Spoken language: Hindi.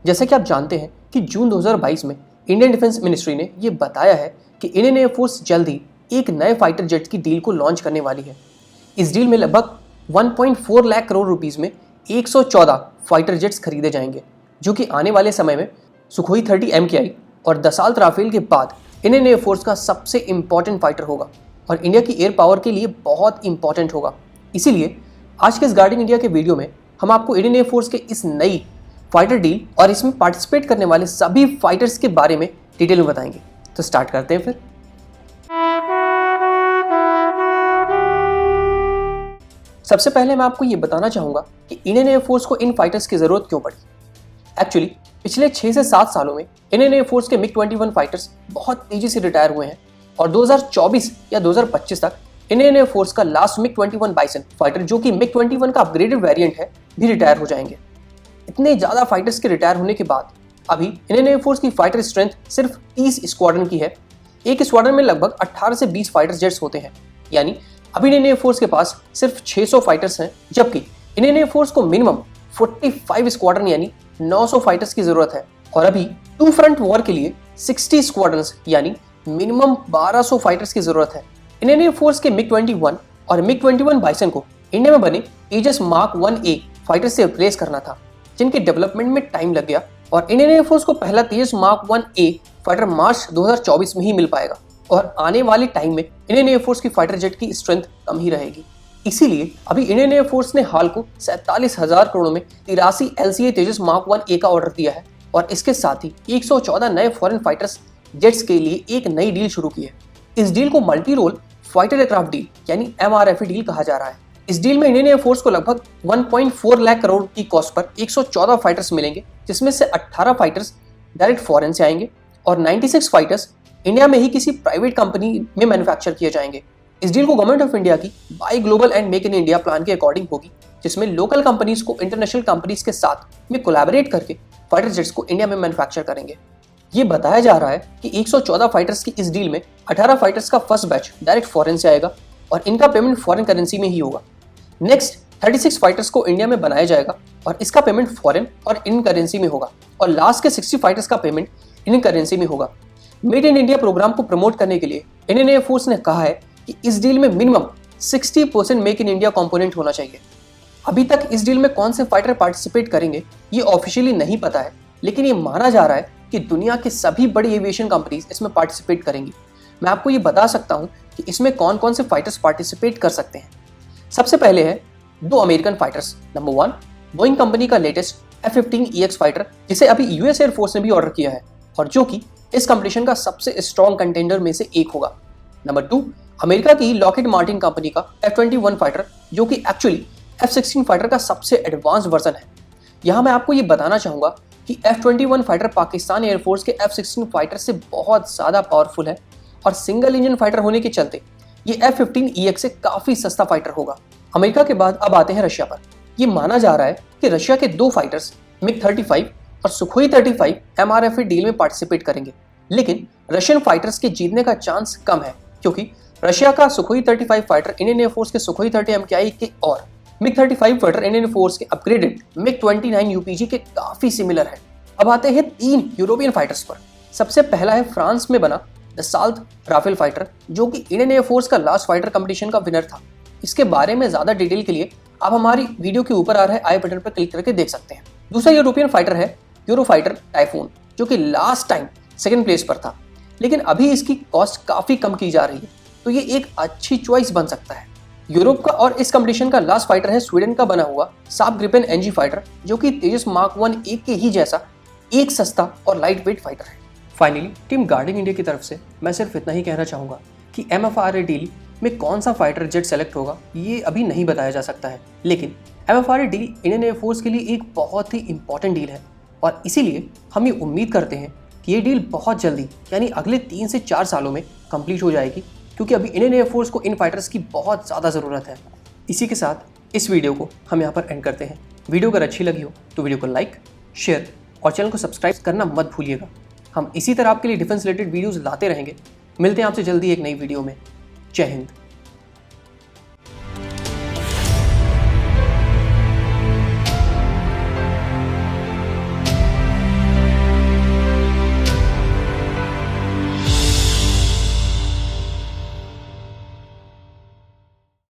जैसे कि आप जानते हैं कि जून 2022 में इंडियन डिफेंस मिनिस्ट्री ने ये बताया है कि इंडियन एयरफोर्स जल्द ही एक नए फाइटर जेट की डील को लॉन्च करने वाली है। इस डील में लगभग 1.4 लाख करोड़ रुपीस में 114 फाइटर जेट्स खरीदे जाएंगे, जो कि आने वाले समय में सुखोई 30 MKI और दसाल्ट राफेल के बाद इंडियन एयरफोर्स का सबसे इंपॉर्टेंट फाइटर होगा और इंडिया की एयर पावर के लिए बहुत इंपॉर्टेंट होगा। इसीलिए आज के इस गार्डिंग इंडिया के वीडियो में हम आपको इंडियन एयरफोर्स के इस नई फाइटर डील और इसमें पार्टिसिपेट करने वाले सभी फाइटर्स के बारे में डिटेल में बताएंगे। तो स्टार्ट करते हैं फिर। सबसे पहले मैं आपको ये बताना चाहूंगा कि इंडियन एयरफोर्स को इन फाइटर्स की जरूरत क्यों पड़ी। एक्चुअली पिछले 6 से 7 सालों में इंडियन एयरफोर्स के MiG-21 फाइटर्स बहुत तेजी से रिटायर हुए हैं और 2024 या 2025 तक इंडियन एयरफोर्स का लास्ट MiG-21 बाइसन फाइटर, जो कि MiG-21 का अपग्रेडेड वेरिएंट है, भी रिटायर हो जाएंगे। इतने ज़्यादा फाइटर्स के रिटायर होने के बाद अभी इंडियन एयरफोर्स की फाइटर स्ट्रेंथ सिर्फ 30 स्क्वाड्रन की है। एक स्क्वाड्रन में लगभग 18 से 20 फाइटर जेट्स होते हैं, यानी अभी इंडियन एयरफोर्स के पास सिर्फ 600 फाइटर्स हैं, जबकि इंडियन एयरफोर्स को मिनिमम 45 स्क्वाड्रन यानी 900 फाइटर्स की जरूरत है और अभी टू फ्रंट वॉर के लिए 60 स्क्वाड्रंस यानी मिनिमम 1200 फाइटर्स की जरूरत है। इंडियन एयरफोर्स के MiG-21 और MiG-21 बाइसन को इंडिया में बने तेजस मार्क 1A फाइटर से रिप्लेस करना था, जिनके डेवलपमेंट में टाइम लग गया और इंडियन एयरफोर्स को पहला तेजस मार्क 1A फाइटर मार्च 2024 में ही मिल पाएगा और आने वाले टाइम में इंडियन एयरफोर्स की फाइटर जेट की स्ट्रेंथ कम ही रहेगी। इसीलिए अभी इंडियन एयरफोर्स ने हाल को 47,000 करोड़ में 83 LCA तेजस मार्क 1A का ऑर्डर दिया है और इसके साथ ही 114 नए फॉरेन फाइटर्स जेट्स के लिए एक नई डील शुरू की है। इस डील को multi role fighter aircraft deal यानी MRFA डील कहा जा रहा है। इस डील में इंडियन एयरफोर्स को लगभग 1.4 लाख करोड़ की कॉस्ट पर 114 फाइटर्स मिलेंगे, जिसमें से 18 फाइटर्स डायरेक्ट फॉरेन से आएंगे और 96 फाइटर्स इंडिया में ही किसी प्राइवेट कंपनी में मैन्युफैक्चर किए जाएंगे। इस डील को गवर्नमेंट ऑफ इंडिया की buy global and make in India plan के अकॉर्डिंग होगी, जिसमें लोकल कंपनीज को इंटरनेशनल कंपनीज के साथ में कोलैबोरेट करके फाइटर जेट्स को इंडिया में मैन्युफैक्चर करेंगे। ये बताया जा रहा है कि 114 फाइटर्स की इस डील में 18 फाइटर्स का फर्स्ट बैच डायरेक्ट फॉरेन से आएगा और इनका पेमेंट फॉरेन करेंसी में ही होगा। नेक्स्ट 36 फाइटर्स को इंडिया में बनाया जाएगा और इसका पेमेंट फॉरेन और इंडियन करेंसी में होगा और लास्ट के 60 फाइटर्स का पेमेंट इंडियन करेंसी में होगा। मेड इन इंडिया प्रोग्राम को प्रमोट करने के लिए इंडियन एयरफोर्स ने कहा है कि इस डील में minimum 60% make in India component होना चाहिए। अभी तक इस डील में कौन से फाइटर पार्टिसिपेट करेंगे ये ऑफिशियली नहीं पता है, लेकिन ये माना जा रहा है कि दुनिया की सभी बड़ी एविएशन कंपनीज इसमें पार्टिसिपेट करेंगी। मैं आपको ये बता सकता हूँ कि इसमें कौन कौन से फाइटर्स पार्टिसिपेट कर सकते हैं। सबसे पहले है 2 American fighters. Number 1 Boeing company का लेटेस्ट F-15EX फाइटर, जिसे अभी US एयरफोर्स ने भी ऑर्डर किया है और जो कि इस कंपटीशन का सबसे स्ट्रॉन्ग कंटेंडर में से एक होगा। नंबर 2 अमेरिका की लॉकहीड मार्टिन कंपनी का F-21 फाइटर, जो कि एक्चुअली F-16 फाइटर का सबसे एडवांस वर्जन है। यहाँ मैं आपको ये बताना चाहूँगा कि F-21 फाइटर पाकिस्तान एयरफोर्स के F-16 फाइटर से बहुत ज़्यादा पावरफुल है और सिंगल इंजन फाइटर होने के चलते ये F-15EX से काफ़ी सस्ता फाइटर होगा। अमेरिका के बाद अब आते हैं रशिया पर। ये माना जा रहा है कि रशिया के 2 फाइटर्स MiG-35 और सुखोई 35 MRFA डील में पार्टिसिपेट करेंगे, लेकिन रशियन फाइटर्स के जीतने का चांस कम है क्योंकि रशिया का सुखोई 35 फाइटर इंडियन एयरफोर्स के सुखोई 30 MKI के और MiG-35 फाइटर इंडियन एयरफोर्स के अपग्रेडेड MiG-29 UPG के काफ़ी सिमिलर है। अब आते हैं 3 यूरोपियन फाइटर्स पर। सबसे पहला है फ्रांस में बना दसाल्ट राफेल फाइटर, जो कि इंडियन एयरफोर्स का लास्ट फाइटर कंपटीशन का विनर था। इसके बारे में ज़्यादा डिटेल के लिए आप हमारी वीडियो के ऊपर आ रहे आई बटन पर क्लिक करके देख सकते हैं। दूसरा यूरोपियन फाइटर है यूरोफाइटर टाइफून, जो कि लास्ट टाइम 2nd प्लेस पर था, लेकिन अभी इसकी कॉस्ट काफ़ी कम की जा रही है, तो ये एक अच्छी चॉइस बन सकता है। यूरोप का और इस कंपटीशन का लास्ट फाइटर है स्वीडन का बना हुआ साब ग्रिपेन NG फाइटर, जो कि तेजस मार्क 1A के ही जैसा एक सस्ता और लाइट वेट फाइटर है। फाइनली टीम गार्डिंग इंडिया की तरफ से मैं सिर्फ इतना ही कहना चाहूँगा कि MFRA डील में कौन सा फाइटर जेट सेलेक्ट होगा ये अभी नहीं बताया जा सकता है, लेकिन MFRA डील इंडियन एयरफोर्स के लिए एक बहुत ही इंपॉर्टेंट डील है और इसीलिए हम ये उम्मीद करते हैं कि ये डील बहुत जल्दी यानी अगले 3 से 4 सालों में कंप्लीट हो जाएगी, क्योंकि अभी इंडियन एयरफोर्स को इन फाइटर्स की बहुत ज़्यादा ज़रूरत है। इसी के साथ इस वीडियो को हम यहाँ पर एंड करते हैं। वीडियो अगर अच्छी लगी हो तो वीडियो को लाइक, शेयर और चैनल को सब्सक्राइब करना मत भूलिएगा। हम इसी तरह आपके लिए डिफेंस रिलेटेड वीडियोज़ लाते रहेंगे। मिलते हैं आपसे जल्दी एक नई वीडियो में। जय हिंद।